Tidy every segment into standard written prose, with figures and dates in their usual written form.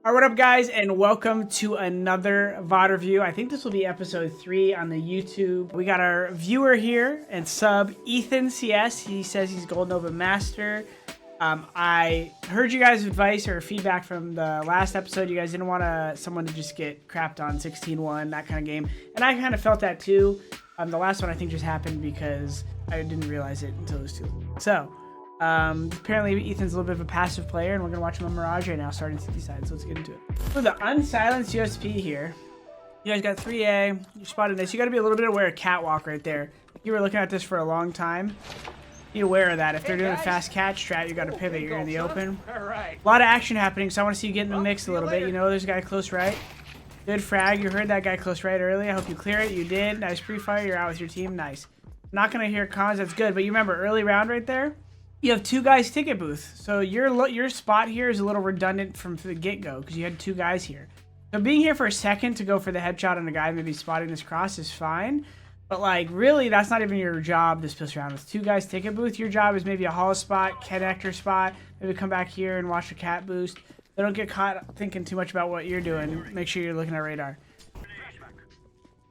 Alright, what up guys, and welcome to another VOD review. I think this will be episode 3 on the YouTube. We got our viewer here and sub, Ethan CS. He says he's Gold Nova Master. I heard you guys' advice or feedback from the last episode. You guys didn't want someone to just get crapped on 16-1, that kind of game. And I kind of felt that too. The last one I think just happened because I didn't realize it until it was too late. So, apparently Ethan's a little bit of a passive player, and we're gonna watch him on Mirage right now, starting to decide. So let's get into it. So the unsilenced USP here. You guys got 3A. You spotted this. You got to be a little bit aware of catwalk right there. You were looking at this for a long time. Be aware of that. If they're doing a fast catch strat, you got to pivot. You're in the open. A lot of action happening, so I want to see you get in the mix a little bit. You know, there's a guy close right. Good frag. You heard that guy close right early. I hope you clear it. You did. Nice pre-fire. You're out with your team. Nice. Not gonna hear cons. That's good. But you remember early round right there. You have 2 guys ticket booth, so your spot here is a little redundant from the get-go because you had 2 guys here. So being here for a second to go for the headshot on a guy maybe spotting this cross is fine, but like really that's not even your job this round. With 2 guys ticket booth, your job is maybe a hall spot, connector spot, maybe come back here and watch the cat boost. They don't get caught thinking too much about what you're doing. Make sure you're looking at radar.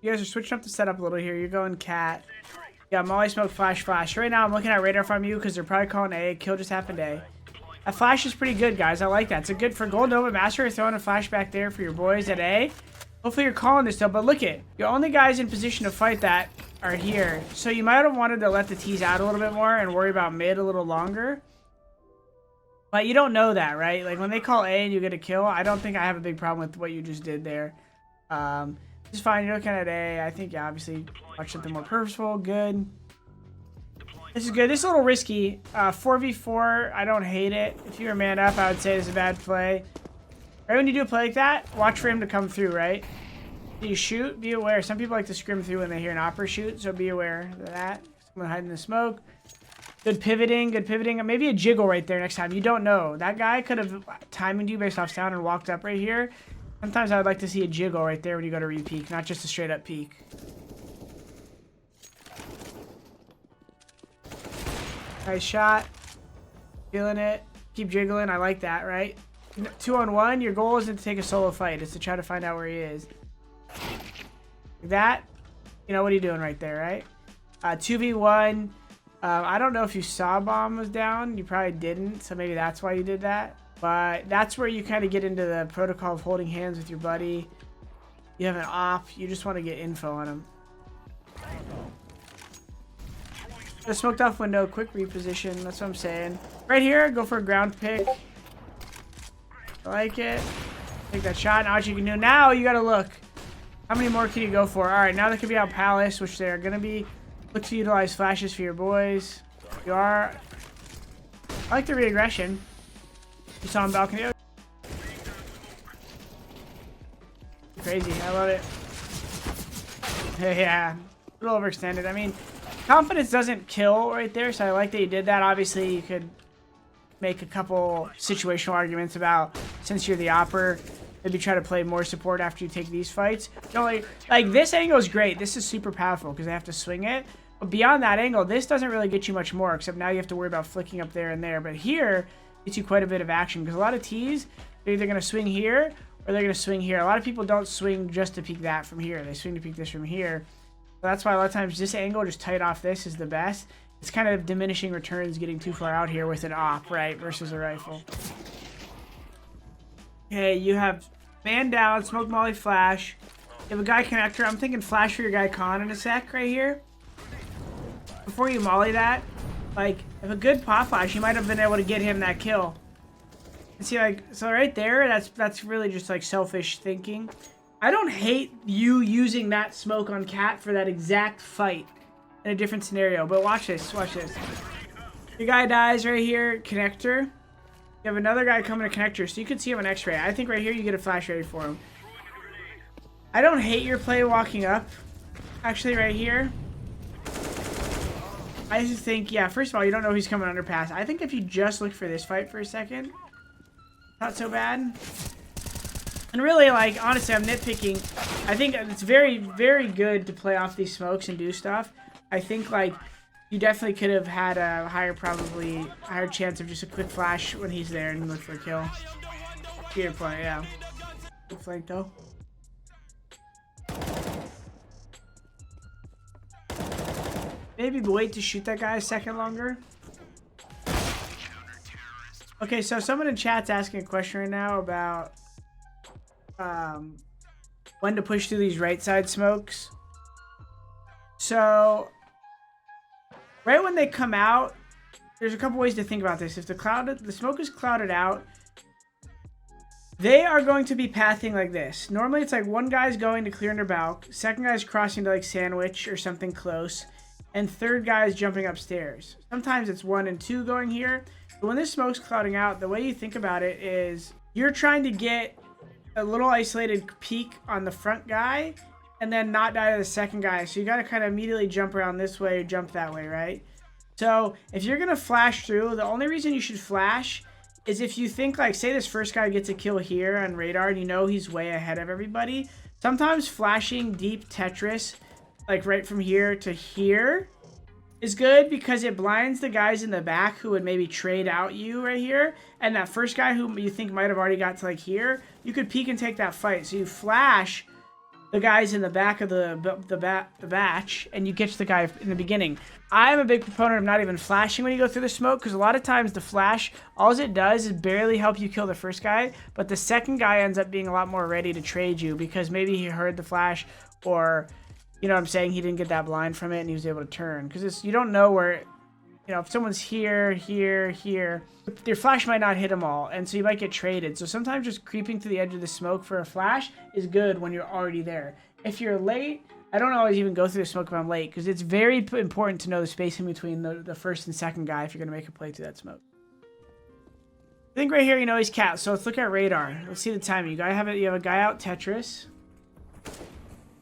You guys are switching up the setup a little here. You're going cat. Yeah, Molly smoke, flash. Right now, I'm looking at radar from you because they're probably calling A. Kill just happened A. That flash is pretty good, guys. I like that. It's a good for Gold Nova Master. Throwing a flash back there for your boys at A. Hopefully, you're calling this though. But look it, your only guys in position to fight that are here. So you might have wanted to let the T's out a little bit more and worry about mid a little longer. But you don't know that, right? Like when they call A and you get a kill, I don't think I have a big problem with what you just did there. It's fine. You're looking at A. I think, yeah, obviously, watch something more purposeful. Good. This is good. This is a little risky. 4v4, I don't hate it. If you were man up, I would say it's a bad play. Right when you do a play like that, watch for him to come through, right? Do you shoot? Be aware. Some people like to scrim through when they hear an opera shoot, so be aware of that. Someone hiding in the smoke. Good pivoting. Good pivoting. Maybe a jiggle right there next time. You don't know. That guy could have timed you based off sound and walked up right here. Sometimes I would like to see a jiggle right there when you go to re-peek, not just a straight up peek. Nice shot. Feeling it. Keep jiggling. I like that, right? 2-on-1. Your goal isn't to take a solo fight. It's to try to find out where he is. Like that. You know, what are you doing right there, right? 2v1. I don't know if you saw bomb was down. You probably didn't, so maybe that's why you did that. But that's where you kind of get into the protocol of holding hands with your buddy. You have an op. You just want to get info on him. The smoked off window. Quick reposition. That's what I'm saying. Right here, go for a ground pick. I like it. Take that shot. Now what you can do. Now you got to look. How many more can you go for? All right, now they could be out Palace, which they're going to be. Look to utilize flashes for your boys. You are. I like the re-aggression. You saw him balcony. Crazy. I love it. Yeah. A little overextended. I mean, confidence doesn't kill right there, so I like that you did that. Obviously, you could make a couple situational arguments about, since you're the opper, maybe try to play more support after you take these fights. You know, like this angle is great. This is super powerful because they have to swing it. But beyond that angle, this doesn't really get you much more, except now you have to worry about flicking up there and there. But here, gets you quite a bit of action because a lot of T's, they're either going to swing here or they're going to swing here. A lot of people don't swing just to peek that from here. They swing to peek this from here. So that's why a lot of times this angle, just tight off this, is the best. It's kind of diminishing returns getting too far out here with an op, right, versus a rifle. Okay, you have man down, smoke molly flash. You have a guy connector. I'm thinking flash for your guy con in a sec right here. Before you molly that, like, if a good pop flash, you might have been able to get him that kill. And see, like, so right there, that's really just like selfish thinking. I don't hate you using that smoke on Cat for that exact fight in a different scenario, but watch this, watch this. Your guy dies right here, connector. You have another guy coming to connector, so you can see him on X-ray. I think right here you get a flash ready for him. I don't hate your play walking up. Actually, right here. I just think, yeah, first of all, you don't know who's coming underpass. I think if you just look for this fight for a second, not so bad. And really, like, honestly, I'm nitpicking. I think it's very, very good to play off these smokes and do stuff. I think, like, you definitely could have had a higher chance of just a quick flash when he's there and look for a kill. Good point, yeah. Good flank though. Maybe wait to shoot that guy a second longer. Okay, so someone in chat's asking a question right now about when to push through these right side smokes. So right when they come out, there's a couple ways to think about this. If the smoke is clouded out, they are going to be pathing like this. Normally it's like one guy's going to clear under balk, second guy's crossing to like sandwich or something close, and third guy's jumping upstairs. Sometimes it's 1 and 2 going here. But when this smoke's clouding out, the way you think about it is you're trying to get a little isolated peek on the front guy and then not die to the second guy. So you got to kind of immediately jump around this way or jump that way, right? So if you're going to flash through, the only reason you should flash is if you think, like, say this first guy gets a kill here on radar and you know he's way ahead of everybody. Sometimes flashing deep Tetris, like right from here to here, is good because it blinds the guys in the back who would maybe trade out you right here. And that first guy who you think might have already got to like here, you could peek and take that fight. So you flash the guys in the back of the batch and you catch the guy in the beginning. I'm a big proponent of not even flashing when you go through the smoke, because a lot of times the flash, all it does is barely help you kill the first guy, but the second guy ends up being a lot more ready to trade you because maybe he heard the flash, or you know what I'm saying, he didn't get that blind from it and he was able to turn. Because you don't know where, you know, if someone's here, here, your flash might not hit them all, and so you might get traded. So sometimes just creeping to the edge of the smoke for a flash is good when you're already there. If you're late, I don't always even go through the smoke if I'm late, because it's very important to know the spacing between the first and second guy if you're going to make a play through that smoke. I think right here, you know, he's capped, so let's look at radar. Let's see the timing. You have a guy out Tetris.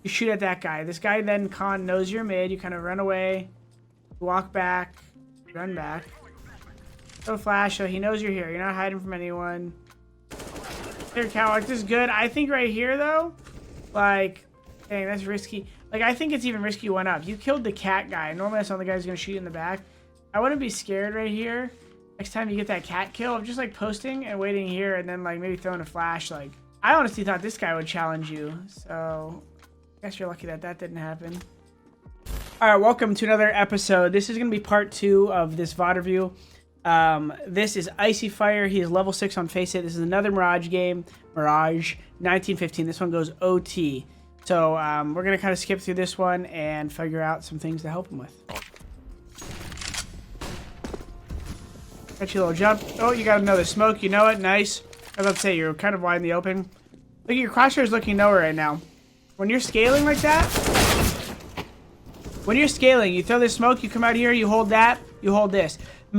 You shoot at that guy. This guy then knows you're mid. You kind of run away, walk back, run back. Throw flash, so he knows you're here. You're not hiding from anyone. Clear cow, this is good. I think right here, though, like, dang, that's risky. Like, I think it's even risky one up. You killed the cat guy. Normally, that's the only guy who's going to shoot you in the back. I wouldn't be scared right here. Next time you get that cat kill, of just, like, posting and waiting here and then, like, maybe throwing a flash. Like, I honestly thought this guy would challenge you. So, I guess you're lucky that that didn't happen. All right, welcome to another episode. This is going to be part 2 of this VOD review. This is Icy Fire. He is level 6 on Face It. This is another Mirage game. Mirage 1915. This one goes OT. So we're going to kind of skip through this one and figure out some things to help him with. Got your little jump. Oh, you got another smoke. You know it. Nice. I was about to say, you're kind of wide in the open. Look at your crosshairs looking nowhere right now. When you're scaling like that, when you're scaling, you throw this smoke, you come out here, you hold that, you hold this.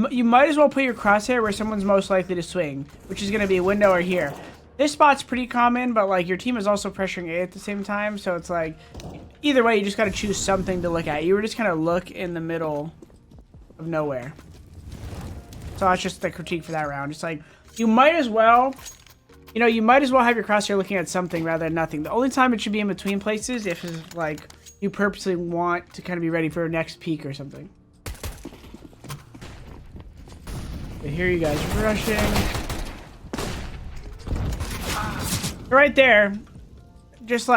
You might as well put your crosshair where someone's most likely to swing, which is going to be a window or here. This spot's pretty common, but like your team is also pressuring A at the same time, so it's like either way, you just got to choose something to look at. You were just kind of look in the middle of nowhere. So that's just the critique for that round. It's like you might as well, you know, you might as well have your crosshair looking at something rather than nothing. The only time it should be in between places if it's like you purposely want to kind of be ready for a next peak or something. But here you guys are rushing. Right there, just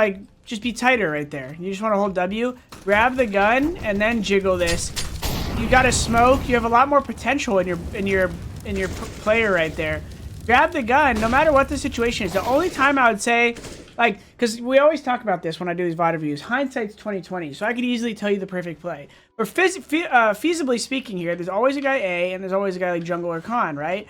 be tighter right there. You just want to hold W, grab the gun, and then jiggle this. You got a smoke. You have a lot more potential in your player right there. Grab the gun, no matter what the situation is. The only time I would say, like, because we always talk about this when I do these VOD reviews, hindsight's 20/20, so I could easily tell you the perfect play. But feasibly speaking here, there's always a guy A, and there's always a guy like jungle or con, right?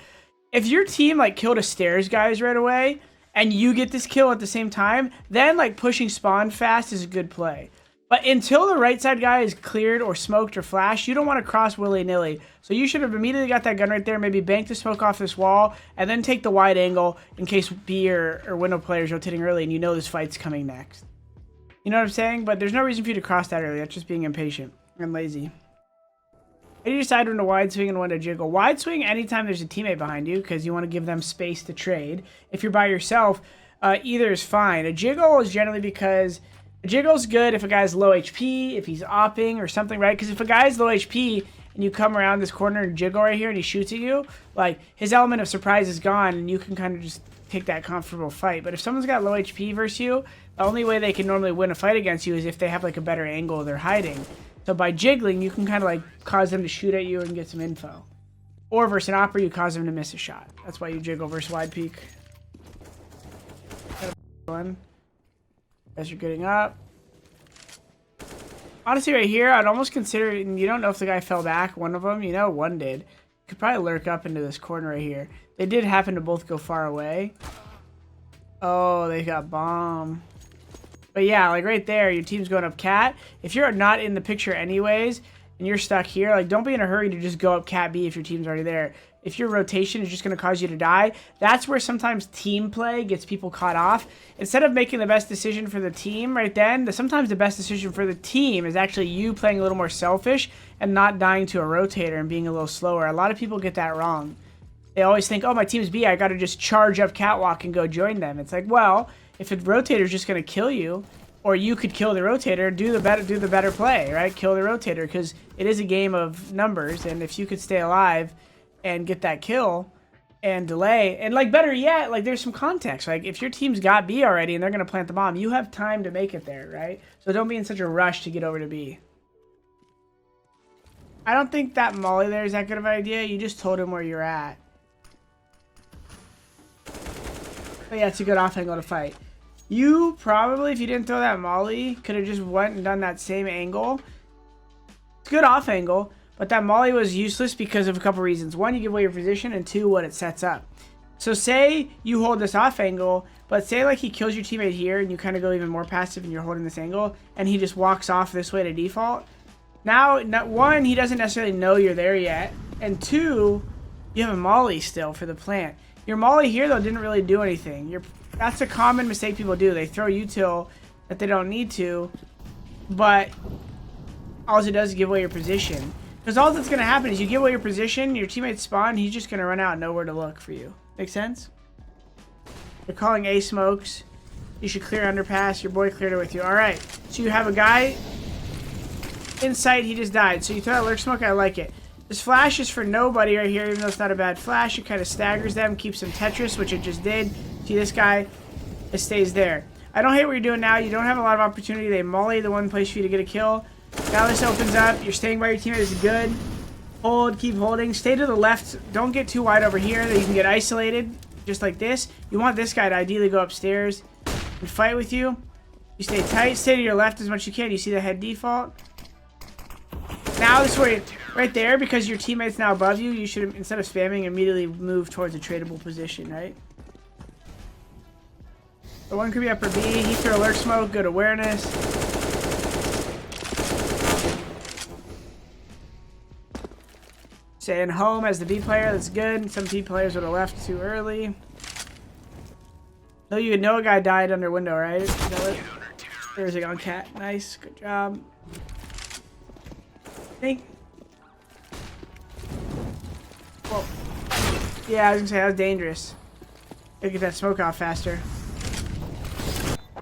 If your team like killed a stairs guys right away, and you get this kill at the same time, then like pushing spawn fast is a good play. But until the right side guy is cleared or smoked or flashed, you don't want to cross willy-nilly. So you should have immediately got that gun right there, maybe bank the smoke off this wall, and then take the wide angle in case B or window players are rotating early and you know this fight's coming next. You know what I'm saying? But there's no reason for you to cross that early. That's just being impatient and lazy. How do you decide when to wide swing and when to jiggle? Wide swing anytime there's a teammate behind you because you want to give them space to trade. If you're by yourself, either is fine. A jiggle is generally because a jiggle's good if a guy's low HP, if he's opping or something, right? Because if a guy's low HP and you come around this corner and jiggle right here and he shoots at you, like his element of surprise is gone and you can kind of just take that comfortable fight. But if someone's got low HP versus you, the only way they can normally win a fight against you is if they have like a better angle they're hiding. So by jiggling, you can kind of like cause them to shoot at you and get some info. Or versus an opera, you cause them to miss a shot. That's why you jiggle versus wide peak. One. As you're getting up. Honestly, right here, I'd almost consider, and you don't know if the guy fell back, one of them, you know, one did. Could probably lurk up into this corner right here. They did happen to both go far away. Oh, they got bomb. But yeah, like right there, your team's going up cat. If you're not in the picture anyways, and you're stuck here, like don't be in a hurry to just go up cat B if your team's already there. If your rotation is just going to cause you to die, that's where sometimes team play gets people caught off. Instead of making the best decision for the team right then, sometimes the best decision for the team is actually you playing a little more selfish and not dying to a rotator and being a little slower. A lot of people get that wrong. They always think, oh, my team's B, I got to just charge up catwalk and go join them. It's like, well, if a rotator's just going to kill you, or you could kill the rotator, do the better play, right? Kill the rotator, because it is a game of numbers, and if you could stay alive and get that kill and delay, and like better yet, like there's some context. Like if your team's got B already and they're going to plant the bomb, you have time to make it there, right? So don't be in such a rush to get over to B. I don't think that molly there is that good of an idea. You just told him where you're at. But yeah, it's a good off angle to fight. You probably, if you didn't throw that molly, could have just went and done that same angle. It's good off angle, but that molly was useless because of a couple reasons. One, you give away your position, and two, what it sets up. So say you hold this off angle, but say like he kills your teammate here and you kind of go even more passive and you're holding this angle, and he just walks off this way to default. Now, one, he doesn't necessarily know you're there yet, and two, you have a molly still for the plant. Your molly here, though, didn't really do anything. That's a common mistake people do. They throw util that they don't need to, but all it does is give away your position. Because all that's going to happen is you give away your position, your teammates spawn, he's just going to run out and know where to look for you. Make sense? They're calling A smokes. You should clear underpass. Your boy cleared it with you. All right. So you have a guy in sight. He just died. So you throw a lurk smoke. I like it. This flash is for nobody right here, even though it's not a bad flash. It kind of staggers them, keeps them Tetris, which it just did. See this guy? It stays there. I don't hate what you're doing now. You don't have a lot of opportunity. They molly the one place for you to get a kill. Now this opens up. You're staying by your teammate is good. Hold, keep holding. Stay to the left. Don't get too wide over here that you can get isolated, just like this. You want this guy to ideally go upstairs and fight with you. You stay tight. Stay to your left as much as you can. You see the head default? Now this way, right there, because your teammate's now above you, you should, instead of spamming, immediately move towards a tradable position, right? The one could be upper B. He threw alert smoke. Good awareness. Staying home as the B player. That's good. Some B players would have left too early. No, you know a guy died under window, right? You know it? There's a on cat. Nice. Good job. Think. Whoa. Yeah, I was gonna say that was dangerous. Gotta get that smoke off faster.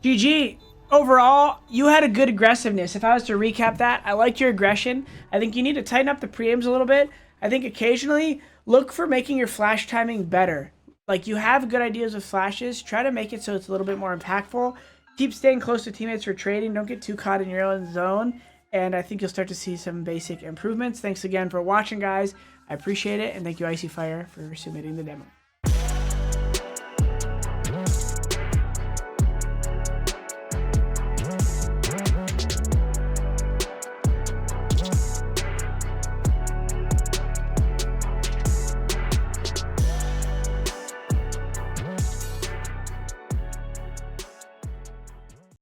GG. Overall, you had a good aggressiveness. If I was to recap that, I liked your aggression. I think you need to tighten up the pre-aims a little bit. I think occasionally look for making your flash timing better. Like you have good ideas with flashes. Try to make it so it's a little bit more impactful. Keep staying close to teammates for trading. Don't get too caught in your own zone. And I think you'll start to see some basic improvements. Thanks again for watching, guys. I appreciate it. And thank you, Icy Fire, for submitting the demo.